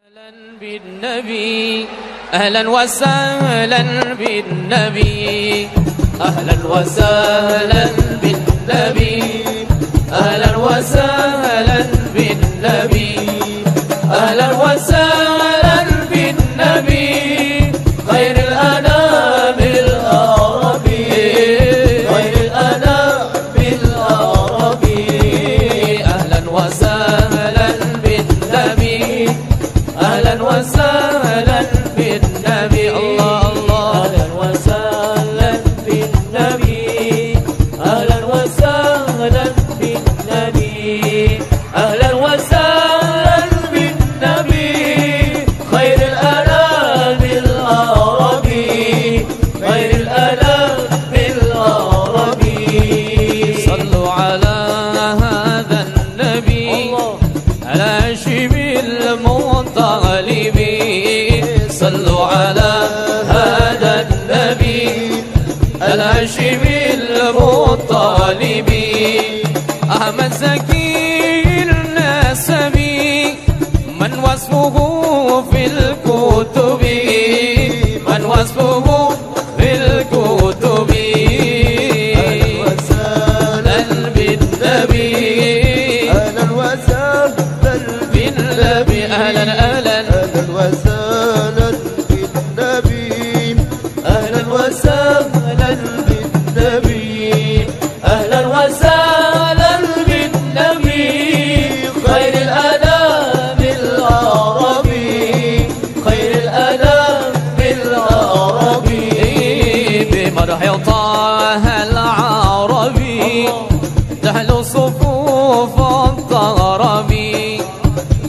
بالنبي أهلا وسهلا بالنبي أهلا وسهلا بالنبي أهلا وسهلا بالنبي أهلا وسهلا بالنبي خير الأنام العربي خير الأنام العربي أهلا وسهلا بالنبي أهلا وسهلا بالنبي الله الله أهلا وسهلا بالنبي أهلا وسهلا بالنبي أهلا وسهلا بالنبي خير الأنام العربي خير الأنام العربي صلوا على هذا النبي على شبه المطالب صلوا على هذا النبي الهاشمي المطالب أحمد زكي النسبي من وصفه في الكتب من وصفه في الكتب أهلا وسهلا بالنبي أهلا وسهلا بالنبي أهلا أهلا أهلا وسهلا بالنبي أهلا وسهلا بالنبي أهلا وسهلا بالنبي خير الأنام العربي خير الأنام العربي بمرح طه العربي تحلو صفوف الضربي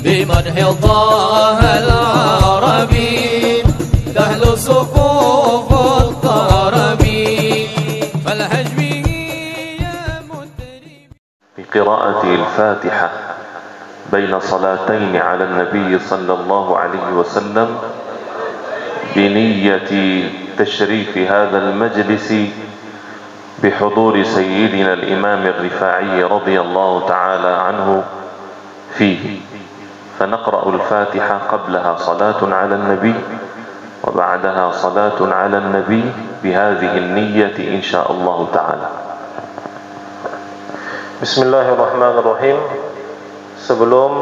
بمدح طه العربي تحلو صفوف الضربي فالحج به يا مدرب. في قراءة الفاتحة بين صلاتين على النبي صلى الله عليه وسلم بنية تشريف هذا المجلس بحضور سيدنا الإمام الرفاعي رضي الله تعالى عنه فيه، فنقرأ الفاتحة قبلها صلاة على النبي وبعدها صلاة على النبي بهذه النية إن شاء الله تعالى. Bismillahirrahmanirrahim. Sebelum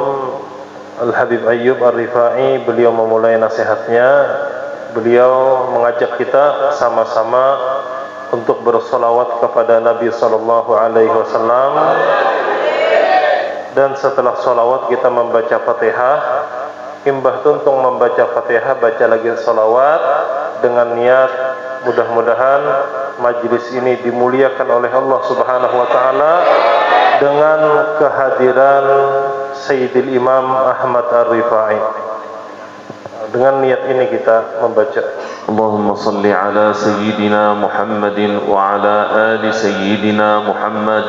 Al-Habib Ayyub Ar-Rifai beliau memulai nasihatnya, beliau mengajak kita sama-sama untuk bersolawat kepada Nabi Sallallahu Alaihi Wasallam. Dan setelah sholawat kita membaca Fatihah. Imbah tuntung membaca Fatihah, baca lagi sholawat dengan niat mudah-mudahan majlis ini dimuliakan oleh Allah Subhanahu wa taala dengan kehadiran Sayyidil Imam Ahmad Ar-Rifai. Dengan niat ini kita membaca. Allahumma salli ala Sayyidina Muhammadin wa ala ali Sayyidina Muhammad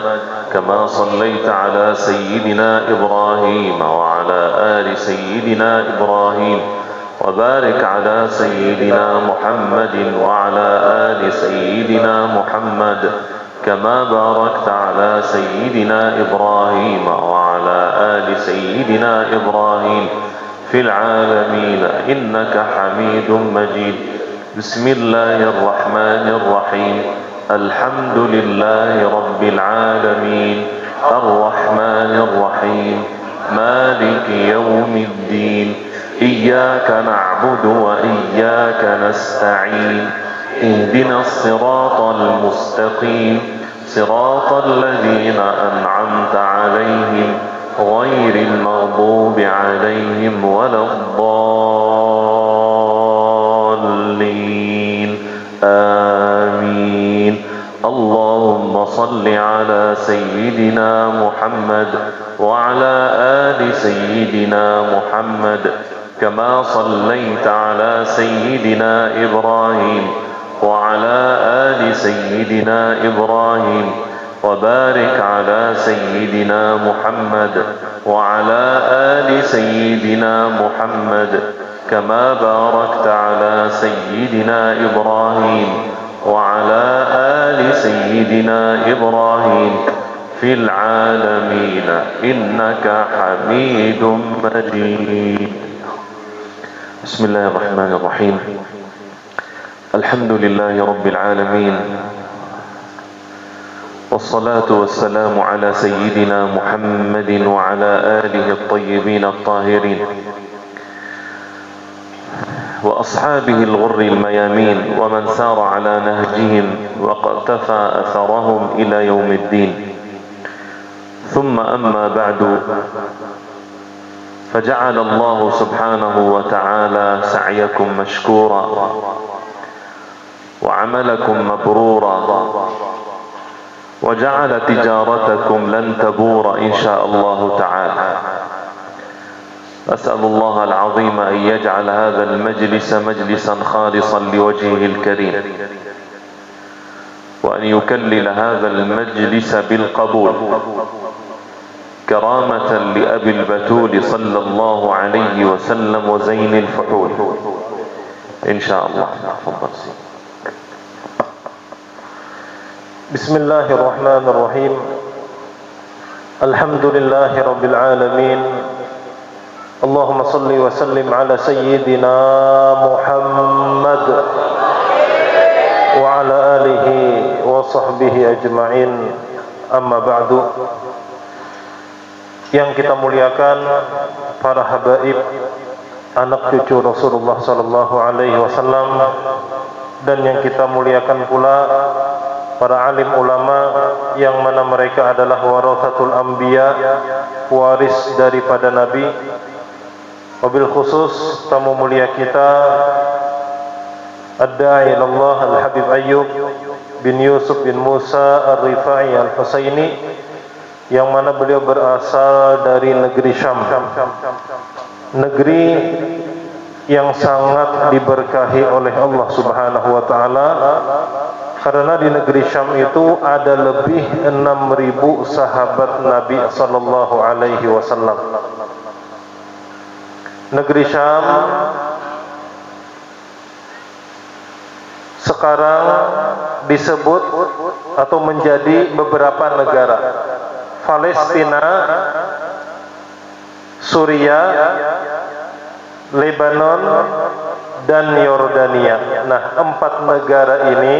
kama sallaita ala Sayyidina Ibrahim wa ala ali Sayyidina Ibrahim wa barik ala Sayyidina Muhammadin wa ala ali Sayyidina Muhammad kama barakta ala Sayyidina Ibrahim wa ala ali Sayyidina Ibrahim fil alamin innaka Hamidum Majid. Bismillahirrahmanirrahim. Alhamdulillahi rabbil alamin. Arrahmanirrahim. Maliki yaumiddin. Iyyaka na'budu wa iyyaka nasta'in. Ihdinas siratal mustaqim. Siratal ladzina an'amta 'alaihim ghairil maghdubi 'alaihim waladdallin. Amin. Allahumma salli ala Sayyidina Muhammad wa ala ali Sayyidina Muhammad kama sallaita ala Sayyidina Ibrahim wa ala ali Sayyidina Ibrahim وبارك على سيدنا محمد وعلى آل سيدنا محمد كما باركت على سيدنا إبراهيم وعلى آل سيدنا إبراهيم في العالمين إنك حميد مجيد. بسم الله الرحمن الرحيم الحمد لله رب العالمين والصلاة والسلام على سيدنا محمد وعلى آله الطيبين الطاهرين وأصحابه الغر الميامين ومن سار على نهجهم واقتفى أثرهم إلى يوم الدين ثم أما بعد فجعل الله سبحانه وتعالى سعيكم مشكورا وعملكم مبرورا وجعل تجارتكم لن تبور إن شاء الله تعالى. أسأل الله العظيم أن يجعل هذا المجلس مجلسا خالصا لوجهه الكريم وأن يكلل هذا المجلس بالقبول كرامة لأبي البتول صلى الله عليه وسلم وزين الفحول إن شاء الله. تفضل. بسم الله الرحمن الرحيم الحمد لله رب العالمين اللهم صل وسلم على سيدنا محمد وعلى آله وصحبه أجمعين أما بعد. Yang kita muliakan para habaib, anak cucu Rasulullah sallallahu alaihi wasallam, dan yang kita muliakan pula para alim ulama yang mana mereka adalah warathatul anbiya, waris daripada nabi. Wabil khusus tamu mulia kita ad-da'i ilallah Al-Habib Ayyub bin Yusuf bin Musa Ar-Rifai Al-Husaini, yang mana beliau berasal dari negeri Syam, negeri yang sangat diberkahi oleh Allah Subhanahu wa taala, karena di negeri Syam itu ada lebih 6.000 sahabat Nabi sallallahu alaihi wasallam. Negeri Syam sekarang disebut atau menjadi beberapa negara: Palestina, Suriah, Lebanon, dan Yordania. Nah, 4 negara ini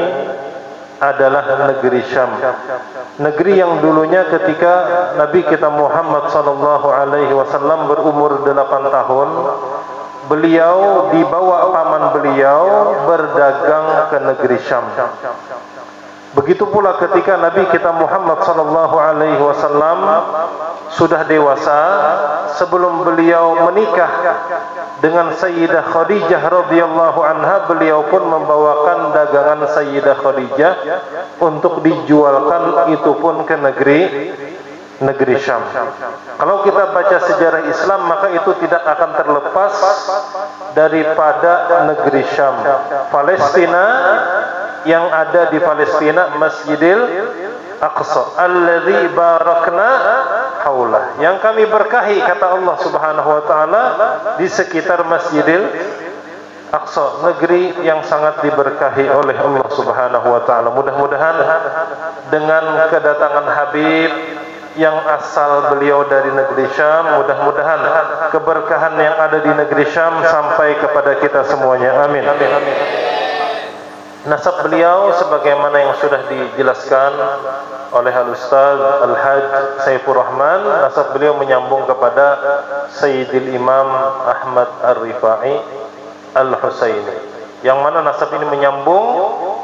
adalah negeri Syam, negeri yang dulunya ketika Nabi kita Muhammad sallallahu alaihi wasallam berumur 8 tahun, beliau dibawa paman beliau berdagang ke negeri Syam. Begitu pula ketika Nabi kita Muhammad sallallahu alaihi wasallam sudah dewasa, sebelum beliau menikah dengan Sayyidah Khadijah radhiyallahu anha, beliau pun membawakan dagangan Sayyidah Khadijah untuk dijualkan itu pun ke negeri Syam. Kalau kita baca sejarah Islam, maka itu tidak akan terlepas daripada negeri Syam. Palestina, yang ada di Palestina Masjidil Aqsa alladzi barakna haulah, yang kami berkahi, kata Allah Subhanahu wa taala, di sekitar Masjidil Aqsa, negeri yang sangat diberkahi oleh Allah Subhanahu wa taala. Mudah-mudahan dengan kedatangan Habib yang asal beliau dari negeri Syam, mudah-mudahan keberkahan yang ada di negeri Syam sampai kepada kita semuanya. Amin. Nasab beliau sebagaimana yang sudah dijelaskan oleh Al-Ustaz Al-Hajj Saifur Rahman, nasab beliau menyambung kepada Sayyidil Imam Ahmad Ar-Rifai Al-Husaini, yang mana nasab ini menyambung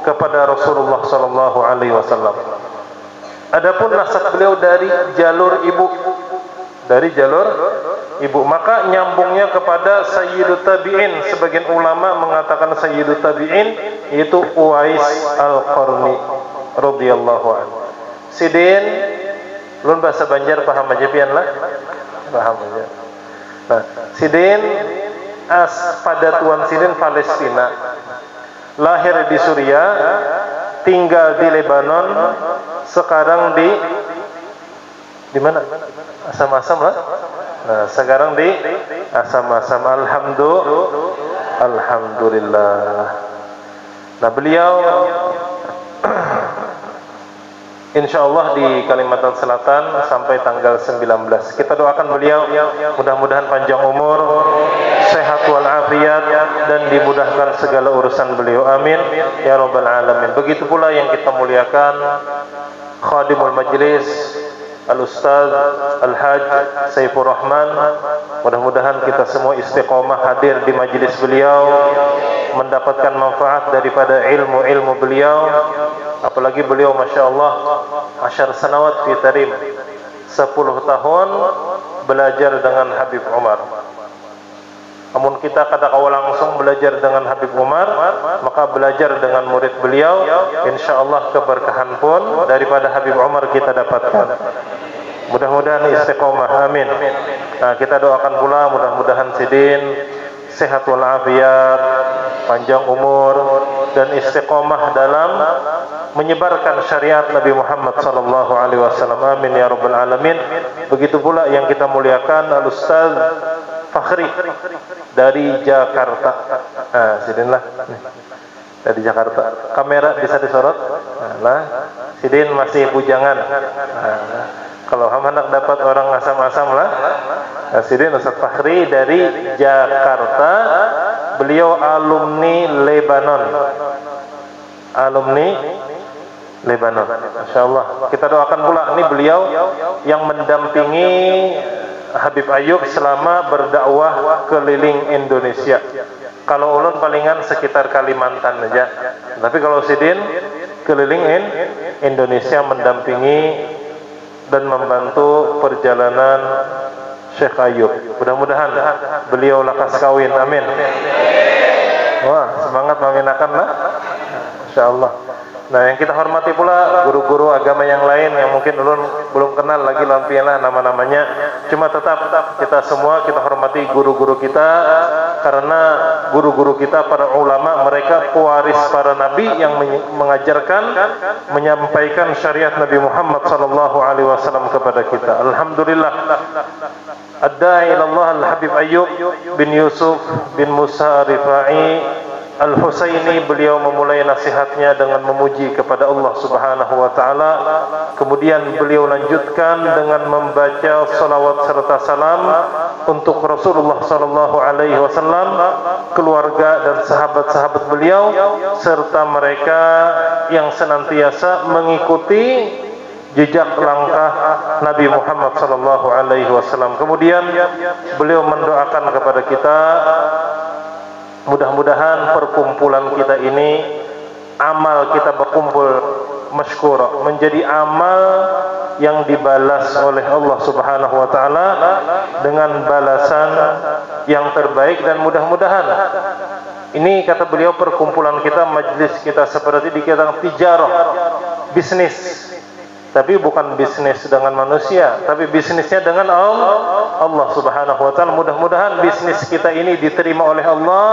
kepada Rasulullah sallallahu alaihi wasallam. Adapun nasab beliau dari jalur ibu, maka nyambungnya kepada Sayyidut Tabi'in. Sebagian ulama mengatakan Sayyidut Tabi'in yaitu Uwais Al-Qarni radhiyallahu anhu. Sidin, ulun bahasa Banjar paham aja pian lah, paham aja. Nah, Sidin pada Tuan Sidin Palestina, lahir di Suriah, tinggal di Lebanon, sekarang di mana? Asam-asam lah. Nah, sekarang di Asam-asam. Alhamdulillah. Nah, beliau insyaallah di Kalimantan Selatan sampai tanggal 19. Kita doakan beliau mudah-mudahan panjang umur, sehat walafiat, dan dimudahkan segala urusan beliau. Amin ya rabbal alamin. Begitu pula yang kita muliakan khadimul majlis Al-Ustaz Al-Haj Saifur Rahman. Mudah-mudahan kita semua istiqomah hadir di majlis beliau, mendapatkan manfaat daripada ilmu-ilmu beliau. Apalagi beliau Masya Allah 10 sanawat fi tarim, 10 tahun belajar dengan Habib Umar. Namun kita kata kau langsung belajar dengan Habib Umar, maka belajar dengan murid beliau, insya Allah keberkahan pun daripada Habib Umar kita dapatkan. Mudah-mudahan istiqomah, amin. Nah, kita doakan pula mudah-mudahan Sidin sehat walafiat, panjang umur dan istiqomah dalam menyebarkan syariat Nabi Muhammad sallallahu alaihi wasallam. Amin ya rabbal alamin. Begitu pula yang kita muliakan Al-Ustaz Fakhri dari Jakarta. Nah, Sidin lah. Dari Jakarta. Kamera bisa disorot. Nah, Sidin masih bujangan. Nah, kalau Hamanak dapat orang asam-asam lah. Nah, Sidin Ustaz Fakhri dari Jakarta. Beliau alumni Lebanon. Alumni Lebanon. Masya Allah. Kita doakan pula ini beliau yang mendampingi Habib Ayyub selama berdakwah keliling Indonesia. Kalau ulun palingan sekitar Kalimantan aja. Tapi kalau Sidin keliling Indonesia mendampingi dan membantu perjalanan Syekh Ayyub. Mudah-mudahan beliau lakas kawin. Amin. Wah, semangat maminakan lah. Insyaallah. Nah, yang kita hormati pula guru-guru agama yang lain yang mungkin ulun belum kenal lagi lampianlah nama-namanya. Cuma tetap kita semua kita hormati guru-guru kita, karena guru-guru kita para ulama, mereka pewaris para nabi yang mengajarkan, menyampaikan syariat Nabi Muhammad sallallahu alaihi wasallam kepada kita. Alhamdulillah. Ad-da'i ila Allah Al-Habib Ayyub bin Yusuf bin Musa Rifai Al-Husaini, beliau memulai nasihatnya dengan memuji kepada Allah Subhanahu wa taala. Kemudian beliau lanjutkan dengan membaca salawat serta salam untuk Rasulullah sallallahu alaihi wasallam, keluarga dan sahabat-sahabat beliau serta mereka yang senantiasa mengikuti jejak langkah Nabi Muhammad sallallahu alaihi wasallam. Kemudian beliau mendoakan kepada kita, mudah-mudahan perkumpulan kita ini, amal kita berkumpul masykur, menjadi amal yang dibalas oleh Allah Subhanahu wa taala dengan balasan yang terbaik. Dan mudah-mudahan ini, kata beliau, perkumpulan kita, majlis kita seperti dikatakan tijarah, bisnis. Tapi bukan bisnis dengan manusia, tapi bisnisnya dengan Allah Subhanahu wa taala. Mudah-mudahan bisnis kita ini diterima oleh Allah,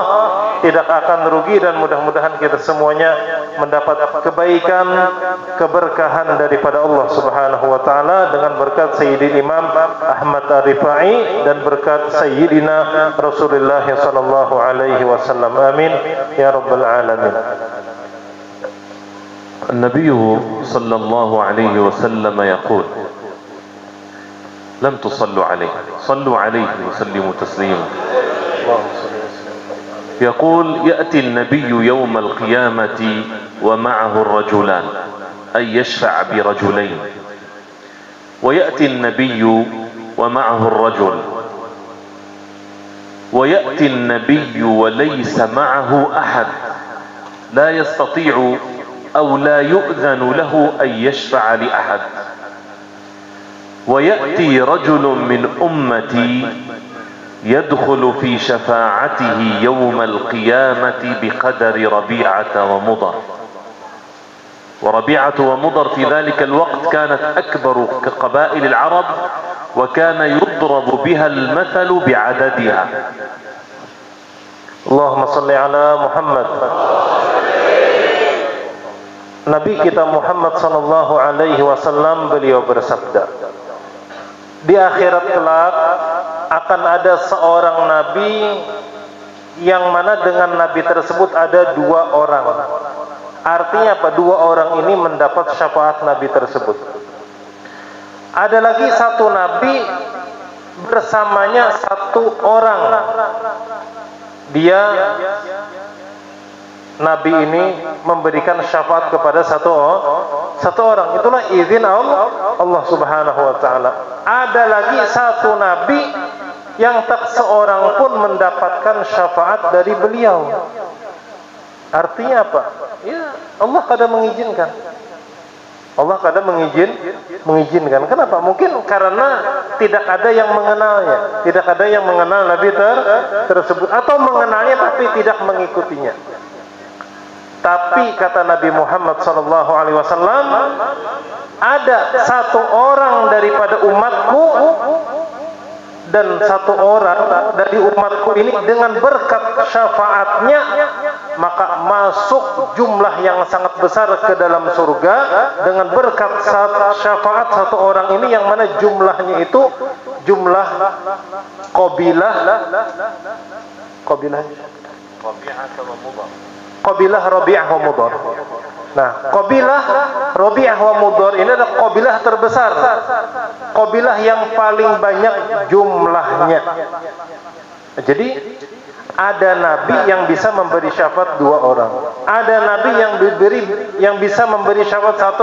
tidak akan rugi, dan mudah-mudahan kita semuanya mendapat kebaikan, keberkahan daripada Allah Subhanahu wa taala dengan berkat Sayyidina Imam Ahmad Ar-Rifai dan berkat Sayyidina Rasulullah sallallahu alaihi wasallam. Amin ya rabbal alamin. النبي صلى الله عليه وسلم يقول: لم تصلوا عليه، صلوا عليه وسلموا تسليما. يقول: يأتي النبي يوم القيامة ومعه الرجلان، أي يشفع برجلين، ويأتي النبي ومعه الرجل، ويأتي النبي وليس معه أحد، لا يستطيع أو لا يؤذن له أن يشفع لأحد، ويأتي رجل من أمتي يدخل في شفاعته يوم القيامة بقدر ربيعة ومضر. وربيعة ومضر في ذلك الوقت كانت أكبر قبائل العرب، وكان يضرب بها المثل بعددها. اللهم صل على محمد. Nabi kita Muhammad sallallahu alaihi wasallam beliau bersabda, di akhirat kelak akan ada seorang nabi yang mana dengan nabi tersebut ada 2 orang. Artinya apa? 2 orang ini mendapat syafaat nabi tersebut. Ada lagi 1 nabi bersamanya 1 orang. dia Nabi ini memberikan syafaat kepada satu orang. Itulah izin Allah Subhanahu wa taala. Ada lagi satu nabi yang tak seorang pun mendapatkan syafaat dari beliau. Artinya apa? Ya, Allah kadang mengizinkan. Allah kadang mengizinkan. Kenapa? Mungkin karena tidak ada yang mengenalnya, tidak ada yang mengenal Nabi tersebut, atau mengenalnya tapi tidak mengikutinya. Tapi kata Nabi Muhammad SAW, ada satu orang daripada umatku dan satu orang dari umatku ini dengan berkat syafaatnya maka masuk jumlah yang sangat besar ke dalam surga dengan berkat syafaat satu orang ini, yang mana jumlahnya itu jumlah Qabilah Rabi'ah wa Mudhar. Nah, Qabilah Rabi'ah wa Mudhar ini adalah qabilah terbesar, qabilah yang paling banyak jumlahnya. Jadi ada nabi yang bisa memberi syafaat 2 orang, ada nabi yang bisa memberi syafaat 1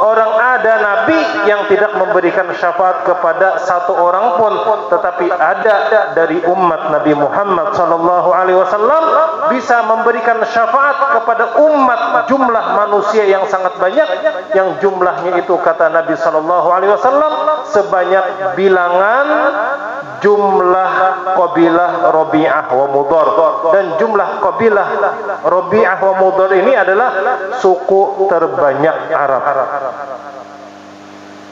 orang, ada nabi yang tidak memberikan syafaat kepada 1 orang pun, tetapi ada dari umat Nabi Muhammad SAW bisa memberikan syafaat kepada umat jumlah manusia yang sangat banyak, yang jumlahnya itu kata Nabi SAW sebanyak bilangan jumlah qabilah Rabi'ah wa Mudhar. Dan jumlah qabilah Rabi'ah wa Mudhar ini adalah suku terbanyak Arab.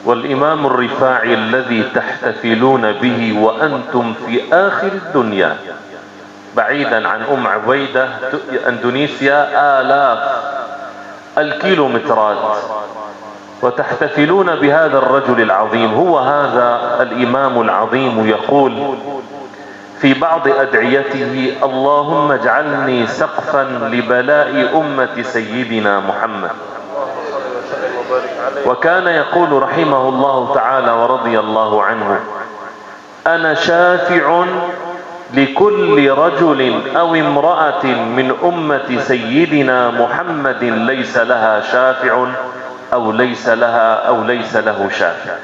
والإمام الرفاعي الذي تحتفلون به وأنتم في آخر الدنيا بعيدا عن عبيدة أندونيسيا آلاف الكيلومترات، وتحتفلون بهذا الرجل العظيم. هو هذا الإمام العظيم يقول في بعض أدعيته: اللهم اجعلني سقفا لبلاء أمة سيدنا محمد. وكان يقول رحمه الله تعالى ورضي الله عنه: أنا شافع لكل رجل أو امرأة من أمة سيدنا محمد ليس لها شافع أو ليس له شافع.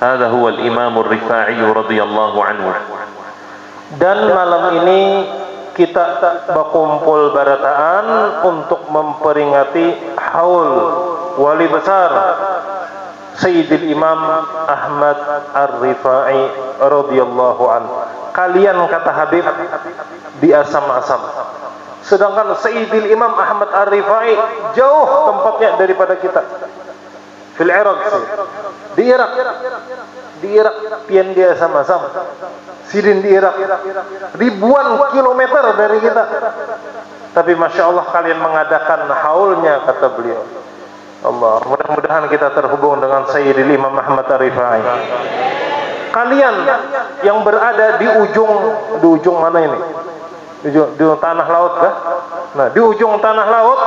هذا هو الإمام الرفاعي رضي الله عنه. Dan malam ini kita berkumpul barataan untuk memperingati haul wali besar Sayyidil Imam Ahmad Ar-Rifai radhiyallahu anhu. Kalian kata Habib di asam-asam, sedangkan Sayyidil Imam Ahmad Ar-Rifai jauh tempatnya daripada kita. Fil Iraq, di Irak pian dia sama-sama. Sidin di Irak, ribuan kilometer dari kita. Tapi Masya Allah kalian mengadakan haulnya, kata beliau. Allah, mudah-mudahan kita terhubung dengan Sayyidil Imam Ahmad Ar-Rifai. Kalian yang berada di ujung mana ini? Di ujung tanah laut kah? Nah, di ujung tanah laut,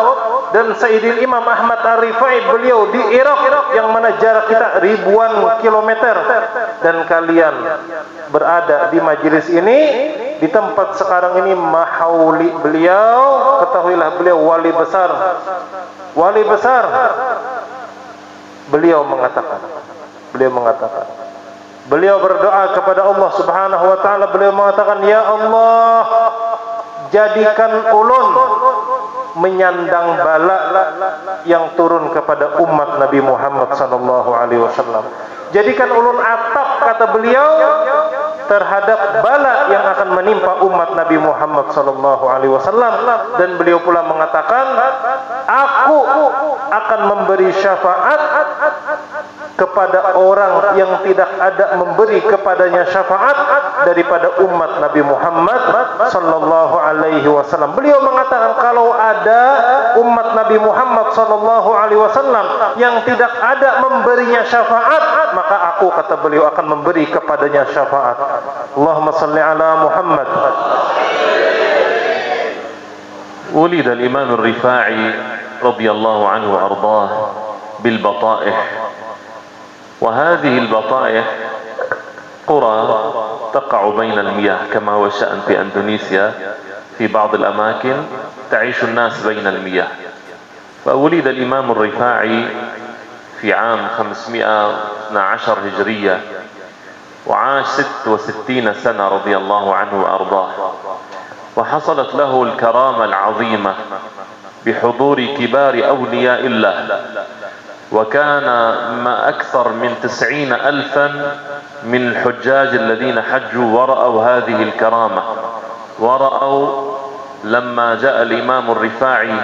dan Sayyidil Imam Ahmad Ar-Rifai beliau di Irak yang mana jarak kita ribuan kilometer, dan kalian berada di majelis ini, di tempat sekarang ini mahauli beliau. Ketahuilah beliau wali besar. Beliau mengatakan, beliau berdoa kepada Allah Subhanahu wa taala. Beliau mengatakan, ya Allah, jadikan ulun menyandang bala yang turun kepada umat Nabi Muhammad sallallahu alaihi wasallam. Jadikan ulun atap, kata beliau, terhadap bala yang akan menimpa umat Nabi Muhammad sallallahu alaihi wasallam. Dan beliau pula mengatakan, aku akan memberi syafaat kepada orang yang tidak ada memberi kepadanya syafaat daripada umat Nabi Muhammad sallallahu alaihi wasallam. Beliau mengatakan, kalau ada umat Nabi Muhammad sallallahu alaihi wasallam yang tidak ada memberinya syafaat, maka aku, kata beliau, akan memberi kepadanya syafaat. Allahumma salli ala Muhammad. ولد الإمام الرفاعي رضي الله عنه وأرضاه بالبطائح، وهذه البطائح قرى تقع بين المياه كما هو الشأن في أندونيسيا. في بعض الأماكن تعيش الناس بين المياه. فولد الإمام الرفاعي في عام 512 هجرية، وعاش 66 سنة رضي الله عنه وأرضاه، وحصلت له الكرامة العظيمة بحضور كبار أولياء الله، وكان ما أكثر من 90,000 من الحجاج الذين حجوا ورأوا هذه الكرامة، ورأوا لما جاء الإمام الرفاعي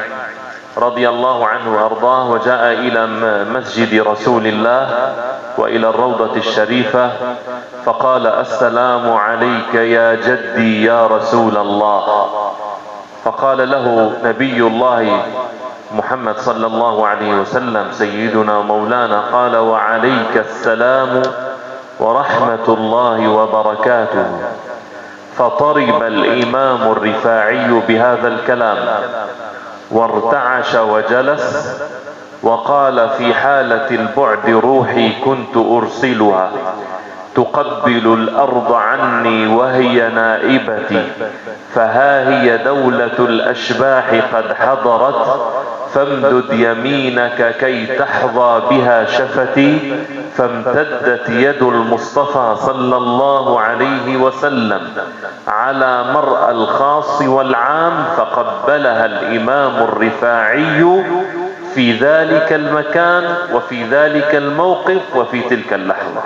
رضي الله عنه وأرضاه وجاء إلى مسجد رسول الله وإلى الروضة الشريفة، فقال: السلام عليك يا جدي يا رسول الله. فقال له نبي الله محمد صلى الله عليه وسلم سيدنا مولانا، قال: وعليك السلام ورحمة الله وبركاته. فطرب الإمام الرفاعي بهذا الكلام وارتعش وجلس، وقال: في حالة البعد روحي كنت أرسلها تقبل الأرض عني وهي نائبتي، فها هي دولة الأشباح قد حضرت، فامدد يمينك كي تحظى بها شفتي. فامتدت يد المصطفى صلى الله عليه وسلم على مرأى الخاص والعام، فقبلها الإمام الرفاعي في ذلك المكان وفي ذلك الموقف وفي تلك اللحظة.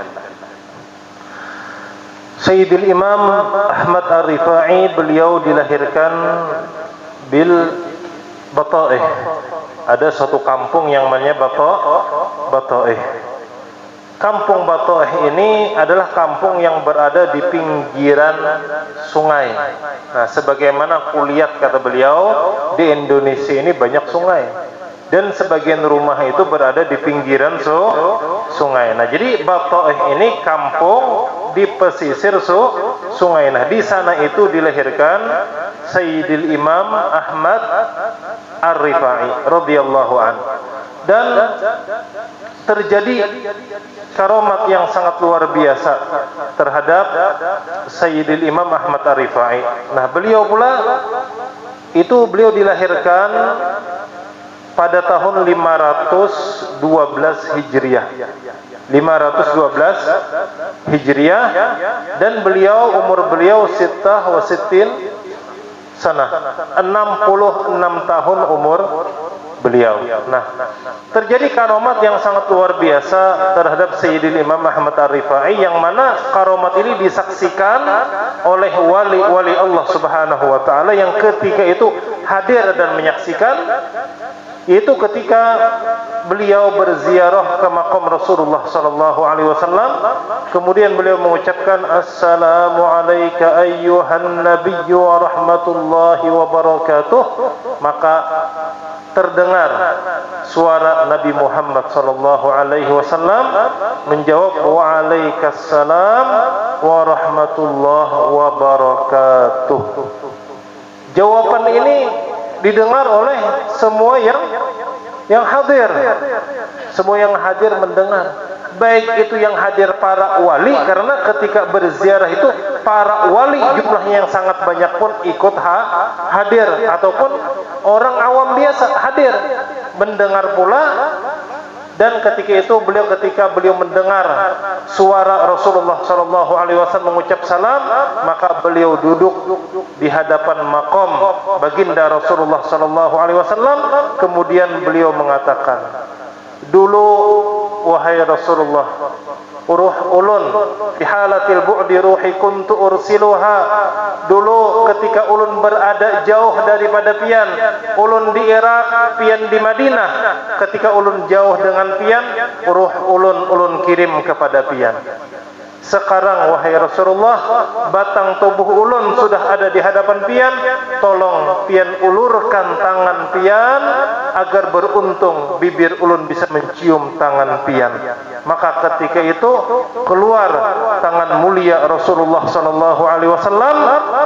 Sayyidil Imam Ahmad Ar-Rifai, beliau dilahirkan bil Bataih. Ada satu kampung yang namanya Bataih. Kampung Bataih ini adalah kampung yang berada di pinggiran sungai. Nah, sebagaimana kulihat kata beliau, di Indonesia ini banyak sungai, dan sebagian rumah itu berada di pinggiran sungai. Nah, jadi Bataih ini kampung di pesisir sungai. Nah, di sana itu dilahirkan Sayyidil Imam Ahmad Ar-Rifai radhiyallahu anhu, dan terjadi karomat yang sangat luar biasa terhadap Sayyidil Imam Ahmad Ar-Rifai. Nah, beliau pula itu beliau dilahirkan pada tahun 512 Hijriah. 512 Hijriah, dan beliau umur beliau sittah wa sittin sana, 66 tahun umur beliau. Nah, terjadi karomat yang sangat luar biasa terhadap Sayyidil Imam Ahmad Ar-Rifai, yang mana karomat ini disaksikan oleh wali-wali Allah Subhanahu wa taala yang ketika itu hadir dan menyaksikan, yaitu ketika beliau berziarah ke makam Rasulullah sallallahu alaihi wasallam, kemudian beliau mengucapkan assalamu alayka ayyuhan nabiyyu wa rahmatullahi wa barakatuh, maka terdengar suara Nabi Muhammad sallallahu alaihi wasallam menjawab wa alaikassalam wa rahmatullahi wa barakatuh. Jawaban ini didengar oleh semua yang hadir. Semua yang hadir mendengar, baik itu yang hadir para wali, karena ketika berziarah itu para wali jumlahnya yang sangat banyak pun ikut hadir, ataupun orang awam biasa hadir mendengar pula. Dan ketika beliau mendengar suara Rasulullah sallallahu alaihi wasallam mengucap salam, maka beliau duduk di hadapan makom baginda Rasulullah sallallahu alaihi wasallam. Kemudian beliau mengatakan, dulu wahai Rasulullah, ruh ulun di halatil bu'di ruhi kuntu ursiluha. Dulu ketika ulun berada jauh daripada pian, ulun di Irak, pian di Madinah. Ketika ulun jauh dengan pian, ruh ulun kirim kepada pian. Sekarang wahai Rasulullah, batang tubuh ulun sudah ada di hadapan pian. Tolong pian ulurkan tangan pian agar beruntung bibir ulun bisa mencium tangan pian. Maka ketika itu keluar tangan mulia Rasulullah sallallahu alaihi wasallam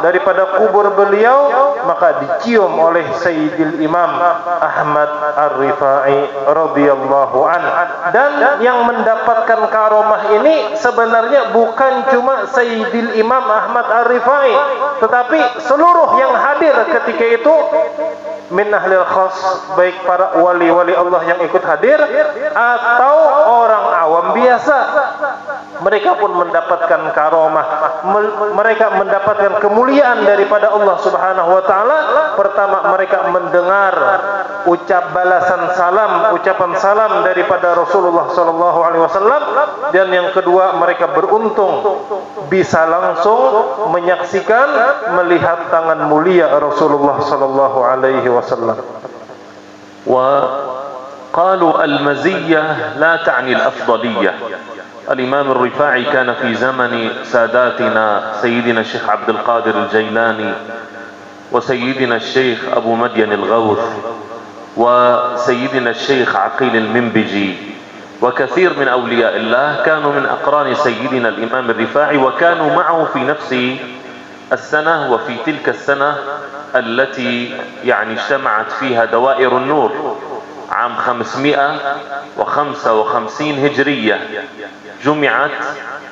daripada kubur beliau, maka dicium oleh Sayyidil Imam Ahmad Ar-Rifai radhiyallahu an. Dan yang mendapatkan karomah ini sebenarnya bukan cuma Sayyidil Imam Ahmad Ar-Rifai, tetapi seluruh yang hadir ketika itu min ahlil khas, baik para wali-wali Allah yang ikut hadir atau orang awam biasa, mereka pun mendapatkan karomah, mereka mendapatkan kemuliaan daripada Allah Subhanahu wa taala. Pertama, mereka mendengar ucapan salam daripada Rasulullah sallallahu alaihi wasallam, dan yang kedua, mereka beruntung bisa langsung menyaksikan, melihat tangan mulia Rasulullah sallallahu alaihi wasallam. وقالوا المزية لا تعني الأفضلية. الإمام الرفاعي كان في زمن ساداتنا سيدنا الشيخ عبد القادر الجيلاني وسيدنا الشيخ أبو مدين الغوث وسيدنا الشيخ عقيل المنبجي وكثير من أولياء الله كانوا من أقران سيدنا الإمام الرفاعي، وكانوا معه في نفس السنة وفي تلك السنة التي يعني اجتمعت فيها دوائر النور عام 555 هجرية. جمعت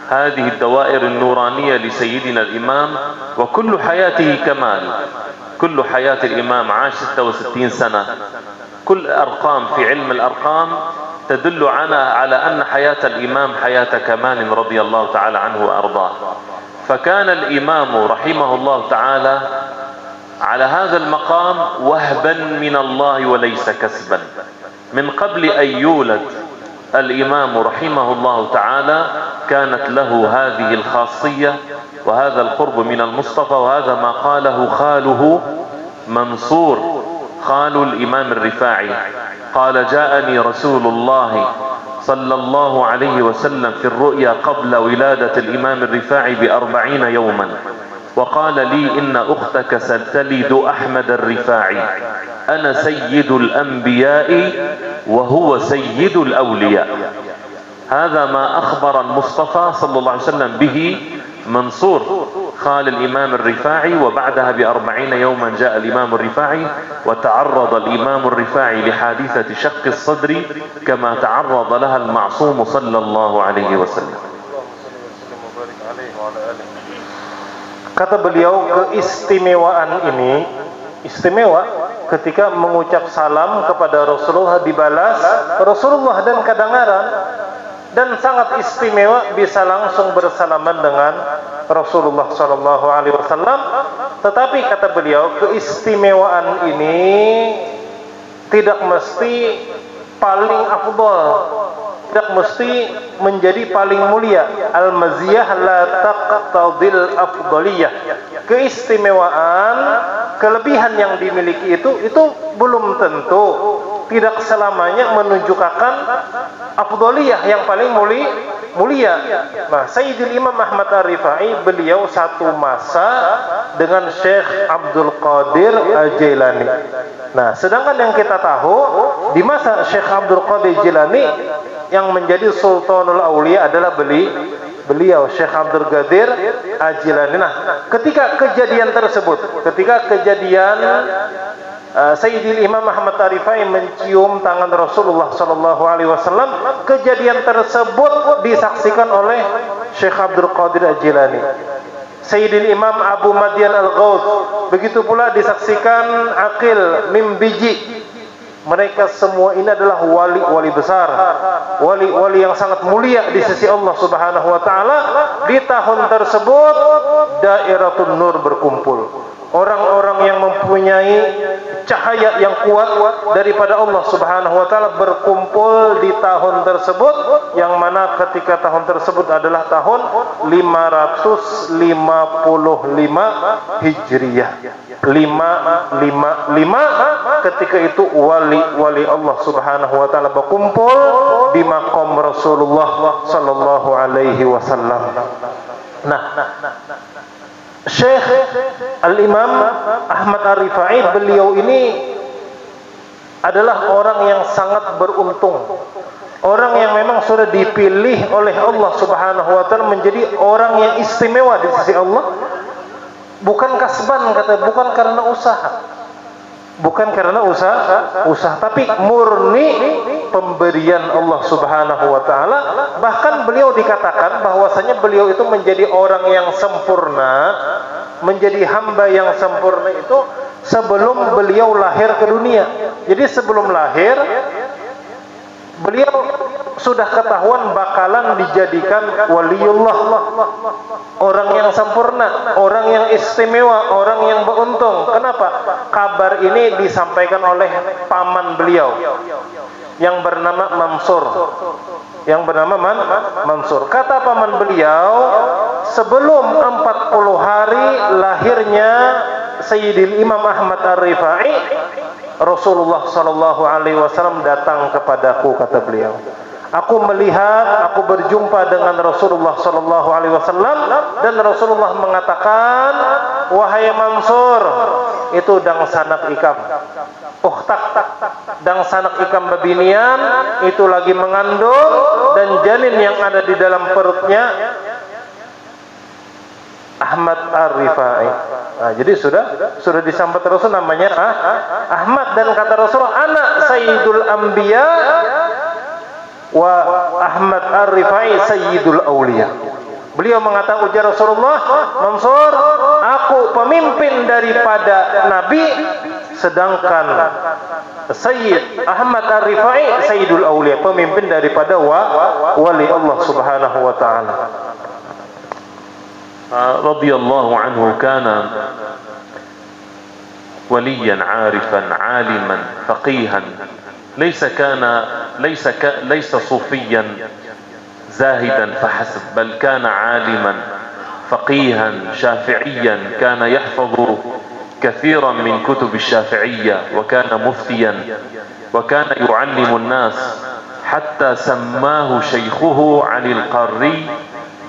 هذه الدوائر النورانية لسيدنا الإمام، وكل حياته كمال. كل حياة الإمام عاش 66 سنة. كل أرقام في علم الأرقام تدل على أن حياة الإمام حياة كمال رضي الله تعالى عنه وأرضاه. فكان الإمام رحمه الله تعالى على هذا المقام وهبا من الله وليس كسبا. من قبل أن يولد الإمام رحمه الله تعالى كانت له هذه الخاصية وهذا القرب من المصطفى، وهذا ما قاله خاله منصور خال الإمام الرفاعي، قال: جاءني رسول الله صلى الله عليه وسلم في الرؤيا قبل ولادة الإمام الرفاعي ب40 يوما، وقال لي: إن أختك ستلد أحمد الرفاعي، أنا سيد الأنبياء وهو سيد الأولياء. هذا ما أخبر المصطفى صلى الله عليه وسلم به منصور خال الإمام الرفاعي. وبعدها ب40 يوما جاء الإمام الرفاعي، وتعرض الإمام الرفاعي لحادثة شق الصدر كما تعرض لها المعصوم صلى الله عليه وسلم. Kata beliau, keistimewaan ini istimewa ketika mengucap salam kepada Rasulullah dibalas Rasulullah dan kedengaran, dan sangat istimewa bisa langsung bersalaman dengan Rasulullah sallallahu alaihi wasallam. Tetapi kata beliau, keistimewaan ini tidak mesti paling afdal, tidak mesti menjadi paling mulia. Al-maziyah la taqtadil afdaliyah. Keistimewaan, kelebihan yang dimiliki itu belum tentu, tidak selamanya menunjukkan afdaliyah yang paling mulia. Nah, Sayyidil Imam Ahmad Ar-Rifai, beliau satu masa dengan Syekh Abdul Qadir Al-Jilani. Nah, sedangkan yang kita tahu di masa Syekh Abdul Qadir Jilani yang menjadi Sultanul Aulia adalah beliau Syekh Abdul Qadir Al-Jilani. Nah, ketika kejadian Sayyidil Imam Ahmad Ar-Rifai mencium tangan Rasulullah sallallahu alaihi wasallam, kejadian tersebut disaksikan oleh Syekh Abdul Qadir Al-Jilani. Sayyidil Imam Abu Madian Al-Ghawth, begitu pula disaksikan Aqil Mimbiji. Mereka semua ini adalah wali-wali besar, wali-wali yang sangat mulia di sisi Allah Subhanahu wa taala. Di tahun tersebut Dairatul Nur berkumpul. Orang-orang yang mempunyai cahaya yang kuat daripada Allah Subhanahu wa taala berkumpul di tahun tersebut, yang mana ketika tahun tersebut adalah tahun 555 Hijriyah. 555, ketika itu wali-wali Allah Subhanahu wa taala berkumpul di maqam Rasulullah sallallahu alaihi wasallam. Nah, Syekh Al-Imam Ahmad Ar-Rifai, beliau ini adalah orang yang sangat beruntung. Orang yang memang sudah dipilih oleh Allah Subhanahu wa taala menjadi orang yang istimewa di sisi Allah. Bukan kasban, kata, bukan karena usaha. Bukan karena usaha, tapi murni pemberian Allah Subhanahu wa taala. Bahkan beliau dikatakan bahwasanya beliau itu menjadi orang yang sempurna, menjadi hamba yang sempurna itu sebelum beliau lahir ke dunia. Jadi sebelum lahir beliau sudah ketahuan bakalan dijadikan waliullah, orang yang sempurna, orang yang istimewa, orang yang beruntung. Kenapa? Kabar ini disampaikan oleh paman beliau yang bernama Mansur. Yang bernama Mansur. Kata paman beliau, sebelum 40 hari lahirnya Sayyidil Imam Ahmad Ar-Rifai, Rasulullah sallallahu alaihi wasallam datang kepadaku, kata beliau. Aku melihat, aku berjumpa dengan Rasulullah sallallahu alaihi wasallam dan Rasulullah mengatakan, "Wahai Mansur, itu dang sanak ikam. Uhtak, dang sanak ikam babinian itu lagi mengandung dan janin yang ada di dalam perutnya Ahmad Ar-Rifai." Nah, jadi sudah disambut Rasul namanya Ahmad, dan kata Rasul, "Anak Sayyidul Anbiya wa Ahmad Ar-Rifai Sayyidul Auliya." Beliau mengatakan, ujar Rasulullah, "Mansur, aku pemimpin daripada Nabi, sedangkan Sayyid Ahmad Ar-Rifai Sayyidul Auliya, pemimpin daripada wali Allah Subhanahu wa taala." رضي الله عنه كان وليا عارفا عالما فقيها ليس صوفيا زاهدا فحسب، بل كان عالما فقيها شافعيا، كان يحفظ كثيرا من كتب الشافعية، وكان مفتيا، وكان يعلم الناس، حتى سماه شيخه علي القاري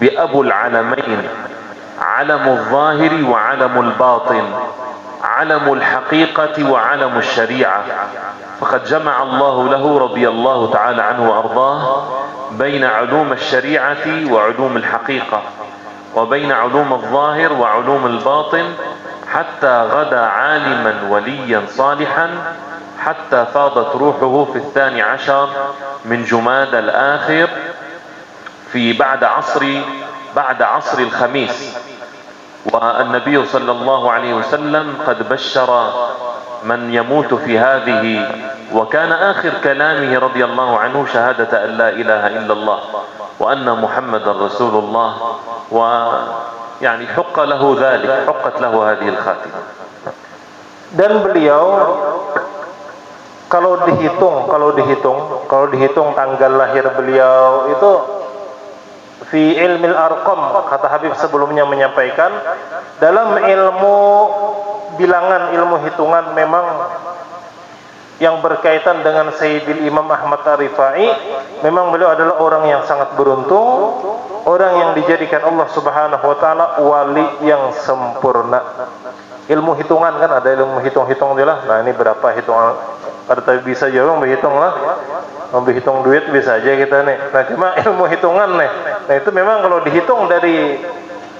بأبو العلمين، علم الظاهر وعلم الباطن، علم الحقيقة وعلم الشريعة. فقد جمع الله له رضي الله تعالى عنه وأرضاه بين علوم الشريعة وعلوم الحقيقة، وبين علوم الظاهر وعلوم الباطن، حتى غدا عالما وليا صالحا، حتى فاضت روحه في 12 من جماد الآخر في بعد عصر الخميس. والنبي صلى الله عليه وسلم قد بشر من يموت في هذه، وكان آخر كلامه رضي الله عنه شهادة أن لا إله إلا الله وأن محمد رسول الله، ويعني حق له ذلك، حقت له هذه الخاتمة. Dan beliau kalau dihitung tanggal lahir beliau itu fi ilmil arqam, kata Habib sebelumnya menyampaikan, dalam ilmu bilangan, ilmu hitungan memang yang berkaitan dengan Sayyidil Imam Ahmad Ar-Rifai, memang beliau adalah orang yang sangat beruntung, orang yang dijadikan Allah Subhanahu wa taala wali yang sempurna. Ilmu hitungan kan ada ilmu hitung-hitung dia lah. Nah, ini berapa hitungan, ada tapi bisa juga menghitung lah. Menghitung duit bisa aja kita nih. Nah, cuma ilmu hitungan nih. Nah, itu memang kalau dihitung dari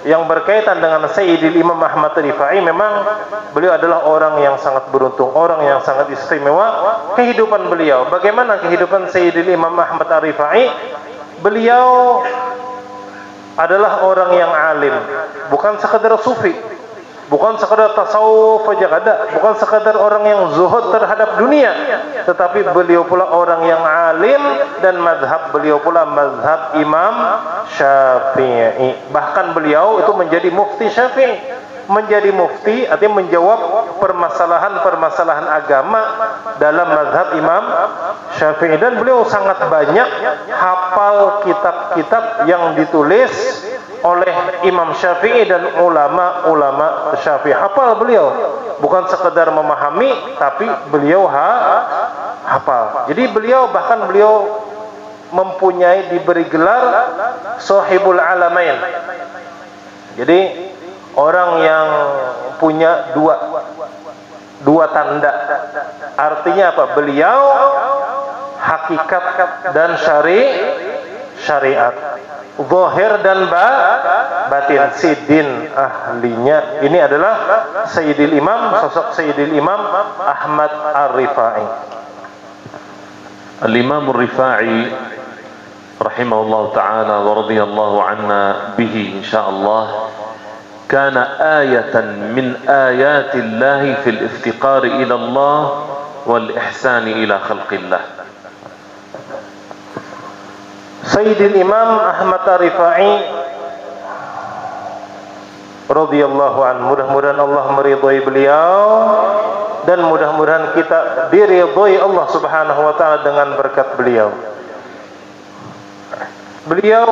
yang berkaitan dengan Sayyidil Imam Ahmad Rifai, memang beliau adalah orang yang sangat beruntung, orang yang sangat istimewa. Kehidupan beliau, bagaimana kehidupan Sayyidil Imam Ahmad Rifai? Beliau adalah orang yang alim, bukan sekadar sufi, bukan sekadar tasawuf aja ada, bukan sekadar orang yang zuhud terhadap dunia, tetapi beliau pula orang yang alim, dan mazhab beliau pula mazhab Imam Syafi'i. Bahkan beliau itu menjadi mufti Syafi'i. Menjadi mufti artinya menjawab permasalahan-permasalahan agama dalam mazhab Imam Syafi'i, dan beliau sangat banyak hafal kitab-kitab yang ditulis oleh Imam Syafi'i dan ulama-ulama Syafi'i. Hafal beliau, bukan sekedar memahami, tapi beliau hafal. Jadi beliau mempunyai, diberi gelar Sahibul Alamain. Jadi orang yang punya dua dua tanda. Artinya apa? Beliau hakikat dan syariat, zahir dan batin, sidin ahlinya. Ini adalah Sayyidil Imam, sosok Sayyidil Imam Ahmad Ar-Rifai. Al-Imam Ar-Rifai rahimahullah ta'ala wa radiyallahu anna bihi insyaallah kana ayatan min ayatillahi fil iftiqar ila Allah wal ihsan ila khalqillah. Sayyidil Imam Ahmad Ar-Rifai radhiyallahu anhu, mudah-mudahan Allah meridhai beliau dan mudah-mudahan kita diridhai Allah Subhanahu wa taala dengan berkat beliau. Beliau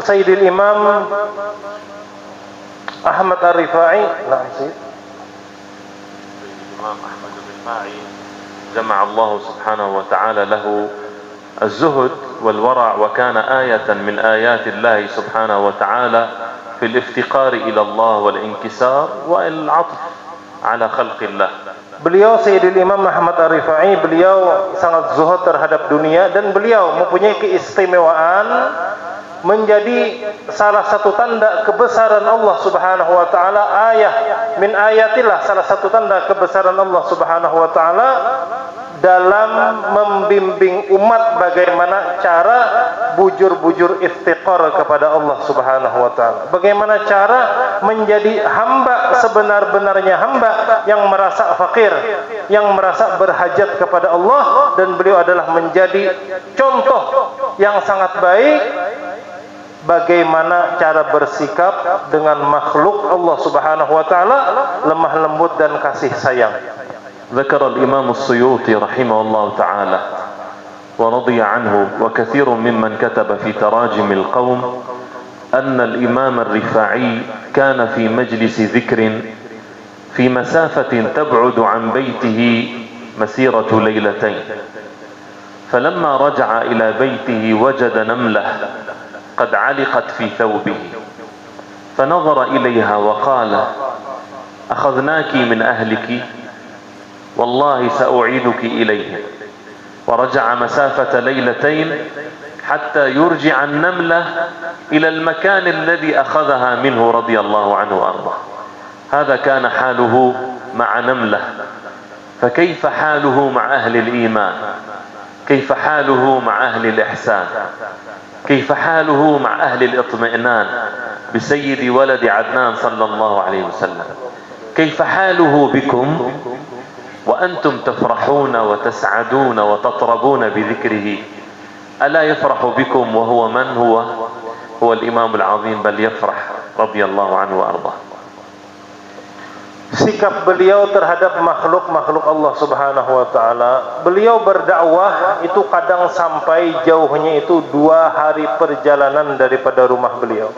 Sayyidil Imam Ahmad Ar-Rifai, Imam Ahmad Ar-Rifai jama'a Allah Subhanahu wa ta'ala lahu الزهد والورع وكان آية من آيات الله سبحانه وتعالى في الافتقار إلى الله والانكسار والعطف على خلق الله. Beliau Sayyidil Imam Ahmad Ar-Rifai, beliau sangat zuhud terhadap dunia dan beliau mempunyai keistimewaan menjadi salah satu tanda kebesaran Allah Subhanahu wa taala, ayah min ayatillah, salah satu tanda kebesaran Allah Subhanahu wa taala dalam membimbing umat bagaimana cara bujur-bujur iftiqar kepada Allah Subhanahu wa taala. Bagaimana cara menjadi hamba sebenar-benarnya hamba yang merasa fakir, yang merasa berhajat kepada Allah, dan beliau adalah menjadi contoh yang sangat baik bagaimana cara bersikap dengan makhluk Allah Subhanahu wa taala, lemah lembut dan kasih sayang. ذكر الإمام السيوطي رحمه الله تعالى ورضي عنه وكثير ممن كتب في تراجم القوم أن الإمام الرفاعي كان في مجلس ذكر في مسافة تبعد عن بيته مسيرة ليلتين، فلما رجع إلى بيته وجد نملة قد علقت في ثوبه، فنظر إليها وقال: أخذناك من أهلك والله سأعيدك إليهم. ورجع مسافة ليلتين حتى يرجع النملة إلى المكان الذي أخذها منه رضي الله عنه وأرضاه. هذا كان حاله مع نملة، فكيف حاله مع أهل الإيمان؟ كيف حاله مع أهل الإحسان؟ كيف حاله مع أهل الإطمئنان بسيد ولد عدنان صلى الله عليه وسلم؟ كيف حاله بكم وأنتم تفرحون وتسعدون وتطربون بذكره؟ ألا يفرح بكم وهو من هو الإمام العظيم، بل يفرح رضي الله عنه وأرضاه. Sikap beliau terhadap makhluk-makhluk Allah Subhanahu wa taala, beliau berdakwah itu kadang sampai jauhnya itu 2 hari perjalanan daripada rumah beliau.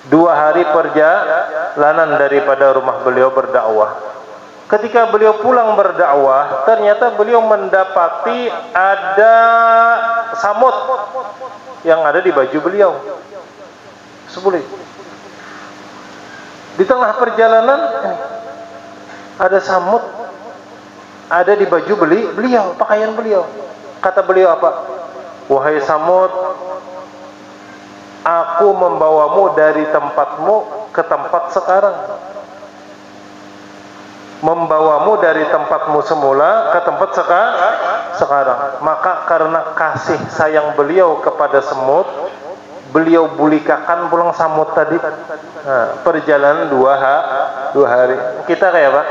2 hari perjalanan daripada rumah beliau berdakwah. Ketika beliau pulang berdakwah, ternyata beliau mendapati ada samut yang ada di baju beliau. Sebulik. Di tengah perjalanan ada samut ada di baju beliau, pakaian beliau. Kata beliau apa? Wahai samut, aku membawamu dari tempatmu ke tempat sekarang. Membawamu dari tempatmu semula ke tempat sekarang. Maka karena kasih sayang beliau kepada semut, beliau bulikakan pulang samut tadi. Nah, perjalanan 2 hari. Kita kayak apa?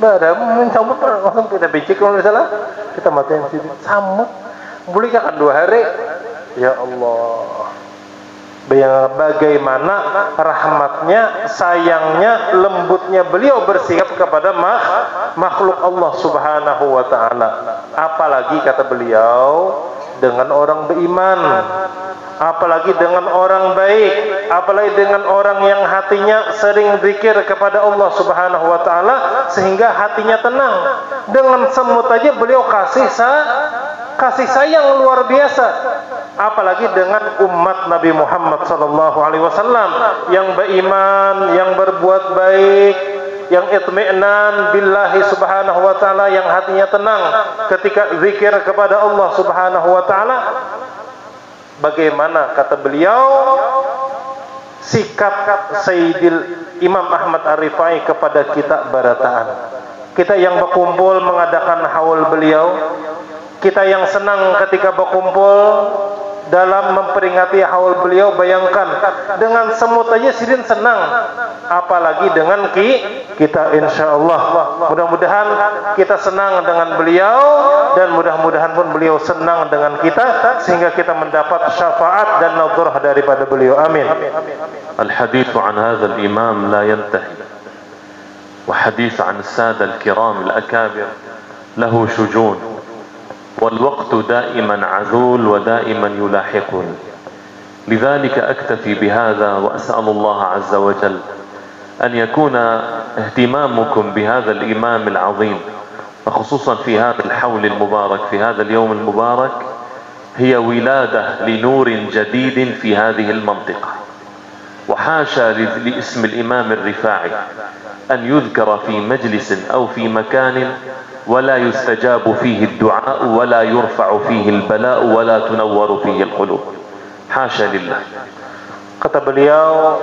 Nah, ada mencabut langsung kita becek kalau salah, kita matiin sini. Samut bulikakan 2 hari. Ya Allah. Bagaimana rahmatnya, sayangnya, lembutnya beliau bersikap kepada makhluk Allah Subhanahu wa taala. Apalagi kata beliau dengan orang beriman, apalagi dengan orang baik, apalagi dengan orang yang hatinya sering zikir kepada Allah Subhanahu wa taala sehingga hatinya tenang. Dengan semut aja beliau kasih sayang luar biasa. Apalagi dengan umat Nabi Muhammad sallallahu alaihi wasallam yang beriman, yang berbuat baik, yang itmi'nan billahi subhanahu wa ta'ala, yang hatinya tenang ketika zikir kepada Allah subhanahu wa ta'ala. Bagaimana kata beliau sikap Sayyidil Imam Ahmad Ar-Rifai kepada kita barataan, kita yang berkumpul mengadakan haul beliau, kita yang senang ketika berkumpul dalam memperingati haul beliau. Bayangkan, dengan semut aja Sidin senang, apalagi dengan kita. Insyaallah mudah-mudahan kita senang dengan beliau, dan mudah-mudahan pun beliau senang dengan kita, sehingga kita mendapat syafaat dan nadhrah daripada beliau. Amin. الحديث عن هذا الإمام لا ينتهي، وحديث عن السادة الكرام الأكابر له شجون، والوقت دائما عذول ودائما يلاحقني، لذلك أكتفي بهذا، وأسأل الله عز وجل أن يكون اهتمامكم بهذا الإمام العظيم، وخصوصا في هذا الحول المبارك، في هذا اليوم المبارك، هي ولادة لنور جديد في هذه المنطقة. وحاشا لاسم الإمام الرفاعي أن يذكر في مجلس أو في مكان ولا يستجاب فيه الدعاء ولا يرفع فيه البلاء ولا تنور فيه القلوب. حاشا لله. Kata beliau,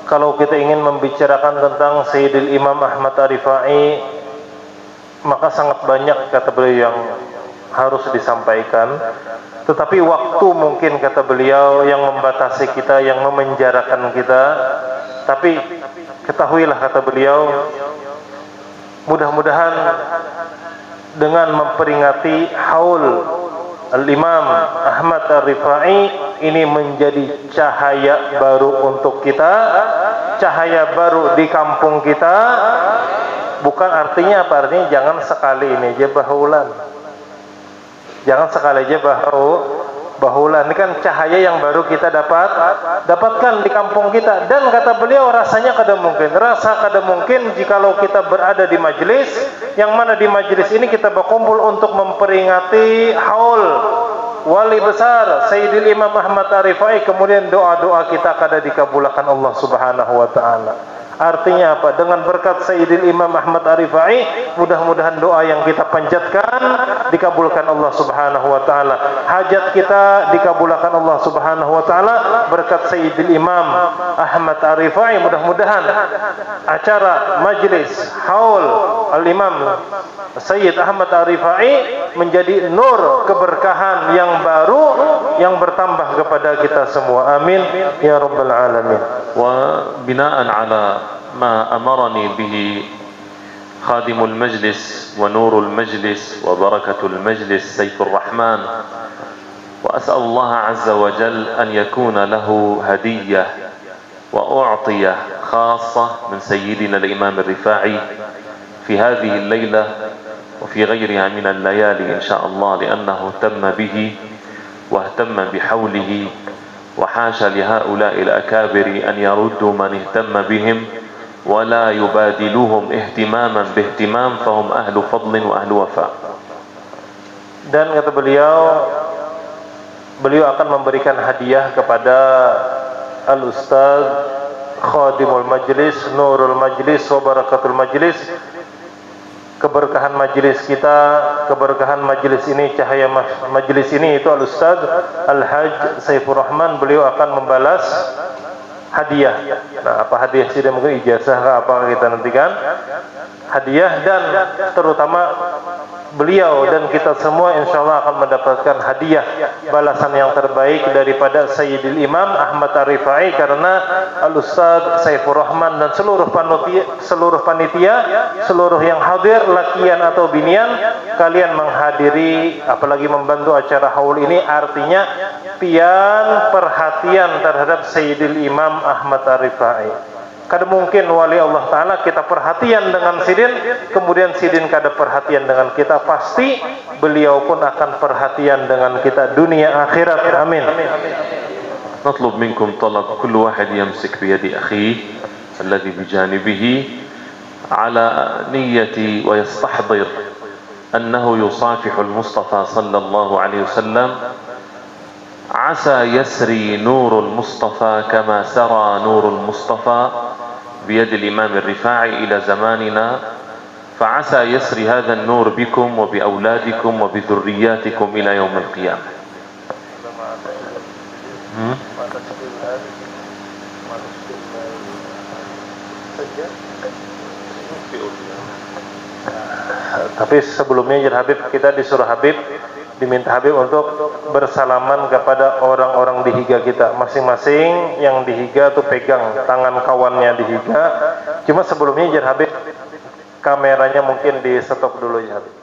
kalau kita ingin membicarakan tentang Sayyidil Imam Ahmad Ar-Rifai, maka sangat banyak kata beliau yang harus disampaikan. Tetapi waktu mungkin kata beliau yang membatasi kita, yang memenjarakan kita. Tapi ketahuilah kata beliau, mudah-mudahan dengan memperingati haul Al-Imam Ahmad Ar-Rifai ini menjadi cahaya baru untuk kita, cahaya baru di kampung kita. Bukan artinya apa? Artinya jangan sekali ini aja bahulan, jangan sekali aja bahulan. Ini kan cahaya yang baru kita dapatkan di kampung kita. Dan kata beliau, rasanya kada mungkin jikalau kita berada di majelis, yang mana di majelis ini kita berkumpul untuk memperingati haul wali besar Sayyidil Imam Ahmad Ar-Rifai, kemudian doa-doa kita kada dikabulkan Allah Subhanahu wa taala. Artinya apa? Dengan berkat Sayyidil Imam Ahmad Ar-Rifai, mudah-mudahan doa yang kita panjatkan dikabulkan Allah Subhanahu wa taala. Hajat kita dikabulkan Allah Subhanahu wa taala berkat Sayyidil Imam Ahmad Ar-Rifai. Mudah-mudahan acara majlis haul Al-Imam Sayyid Ahmad Ar-Rifai menjadi nur keberkahan yang baru yang bertambah kepada kita semua. Amin ya rabbal alamin. وبناء على ما أمرني به خادم المجلس ونور المجلس وبركة المجلس سيف الرحمن، وأسأل الله عز وجل أن يكون له هدية وأعطية خاصة من سيدنا الإمام الرفاعي في هذه الليلة وفي غيرها من الليالي إن شاء الله، لأنه اهتم به واهتم بحوله، وحاشا لهؤلاء الأكابر أن يردوا من اهتم بهم ولا يبادلوهم اهتماما باهتمام، فهم أهل فضل وأهل وفاء. Dan kata beliau akan memberikan hadiah kepada Al-Ustaz Khadimul Majlis, Nurul Majlis, wa Barakatul Majlis. Keberkahan majlis kita, keberkahan majlis ini, cahaya majlis ini itu Al-Ustaz Al-Hajj Saifur Rahman. Beliau akan membalas hadiah. Nah, apa hadiah sih? Mungkin ijazah kah apa kita nantikan. Hadiah, dan terutama beliau dan kita semua insyaallah akan mendapatkan hadiah balasan yang terbaik daripada Sayyidil Imam Ahmad Ar-Rifai, karena Al-Ustaz Saifur Rahman dan seluruh panitia, seluruh yang hadir, lakian atau binian, kalian menghadiri apalagi membantu acara haul ini, artinya pian perhatian terhadap Sayyidil Imam Ahmad Ar-Rifai. Kada mungkin wali Allah Ta'ala kita perhatian dengan Sidin, kemudian Sidin kada perhatian dengan kita. Pasti beliau pun akan perhatian dengan kita dunia akhirat. Amin. نطلب منكم طلب كل واحد يمسك بيد أخيه الذي بجانبه على نية ويستحضر أنه يصافح المصطفى صلى الله عليه وسلم، عسى يسري نور المصطفى كما سرى نور المصطفى بيد الإمام الرفاعي إلى زماننا، فعسى يسري هذا النور بكم وبأولادكم وبذرياتكم إلى يوم القيامة. Tapi sebelumnya ya Habib, kita disuruh Habib, diminta Habib untuk bersalaman kepada orang-orang di higa kita. Masing-masing yang di higa tuh pegang tangan kawannya di higa. Cuma sebelumnya ya Habib, kameranya mungkin di stop dulu ya Habib.